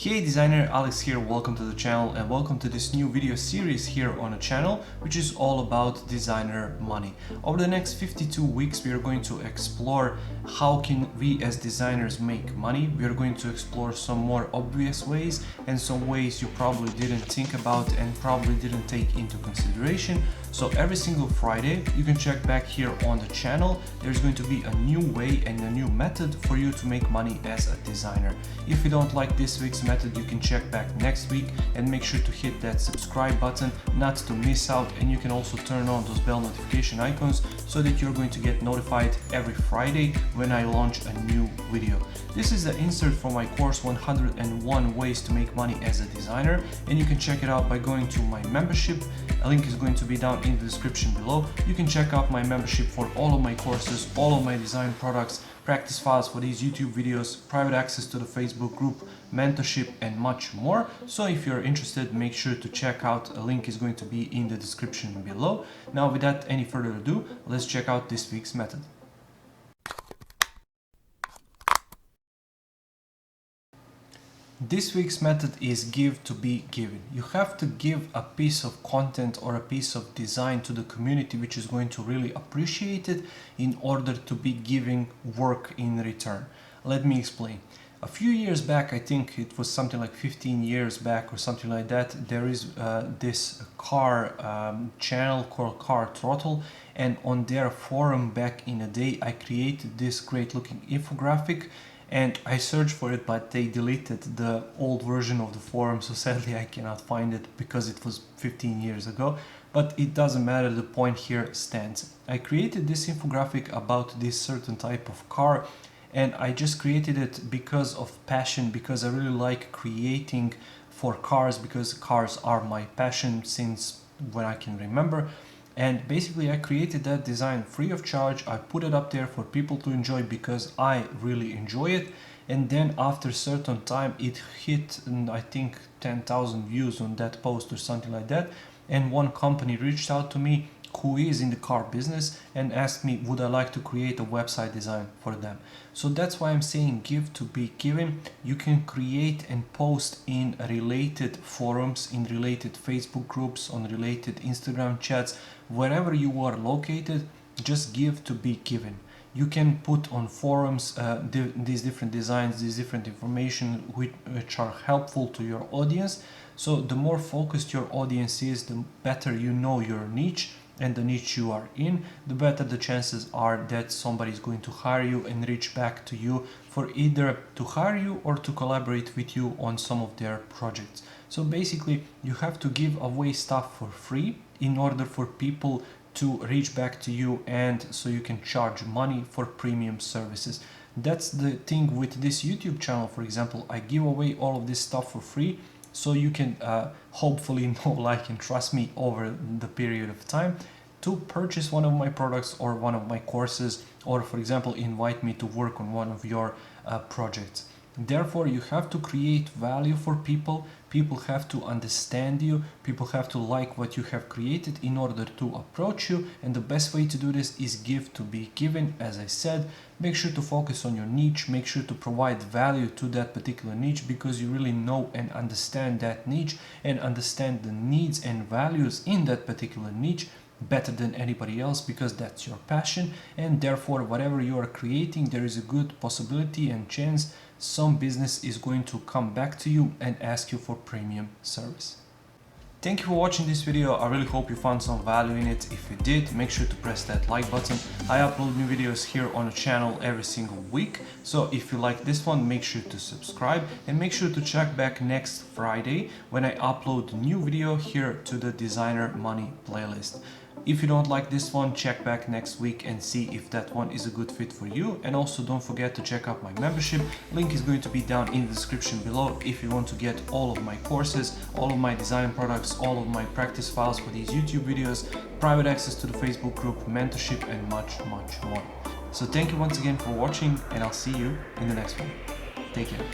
Hey designer, Alex here, welcome to the channel and welcome to this new video series here on the channel, which is all about designer money. Over the next 52 weeks we are going to explore how can we as designers make money. We are going to explore some more obvious ways and some ways you probably didn't think about and probably didn't take into consideration. So every single Friday you can check back here on the channel. There's going to be a new way and a new method for you to make money as a designer. If you don't like this week's method, you can check back next week and make sure to hit that subscribe button not to miss out, and you can also turn on those bell notification icons so that you're going to get notified every Friday when I launch a new video. This is the insert for my course 101 ways to make money as a designer, and you can check it out by going to my membership. A link is going to be down in the description below. You can check out my membership for all of my courses, all of my design products, practice files for these YouTube videos, private access to the Facebook group, mentorship and much more. So if you're interested, make sure to check out. A link is going to be in the description below. Now without any further ado, let's check out this week's method. This week's method is give to be given. You have to give a piece of content or a piece of design to the community which is going to really appreciate it in order to be giving work in return. Let me explain. A few years back, I think it was something like 15 years back or something like that, there is this car channel called Car Throttle, and on their forum back in the day I created this great looking infographic. And I searched for it, but they deleted the old version of the forum, so sadly I cannot find it because it was 15 years ago. But it doesn't matter, the point here stands. I created this infographic about this certain type of car, and I just created it because of passion, because I really like creating for cars, because cars are my passion since when I can remember. And basically I created that design free of charge. I put it up there for people to enjoy because I really enjoy it. And then after a certain time it hit, I think 10,000 views on that post or something like that. And one company reached out to me who is in the car business and asked me would I like to create a website design for them. So that's why I'm saying give to be given. You can create and post in related forums, in related Facebook groups, on related Instagram chats, wherever you are located, just give to be given. You can put on forums these different designs, these different information which are helpful to your audience. So the more focused your audience is, the better you know your niche and the niche you are in, the better the chances are that somebody is going to hire you and reach back to you for either to hire you or to collaborate with you on some of their projects. So basically you have to give away stuff for free in order for people to reach back to you, and so you can charge money for premium services. That's the thing with this YouTube channel. For example, I give away all of this stuff for free, so you can hopefully know, like and trust me over the period of time to purchase one of my products or one of my courses, or for example invite me to work on one of your projects. Therefore you have to create value for people. People have to understand you, people have to like what you have created in order to approach you, and the best way to do this is give to be given. As I said, make sure to focus on your niche, make sure to provide value to that particular niche because you really know and understand that niche and understand the needs and values in that particular niche better than anybody else, because that's your passion. And therefore whatever you are creating, there is a good possibility and chance some business is going to come back to you and ask you for premium service. Thank you for watching this video. I really hope you found some value in it. If you did, make sure to press that like button. I upload new videos here on the channel every single week. So if you like this one, make sure to subscribe and make sure to check back next Friday when I upload a new video here to the Designer Money playlist. If you don't like this one, check back next week and see if that one is a good fit for you. And also don't forget to check out my membership. Link is going to be down in the description below if you want to get all of my courses, all of my design products, all of my practice files for these YouTube videos, private access to the Facebook group, mentorship and much more. So thank you once again for watching, and I'll see you in the next one. Take care.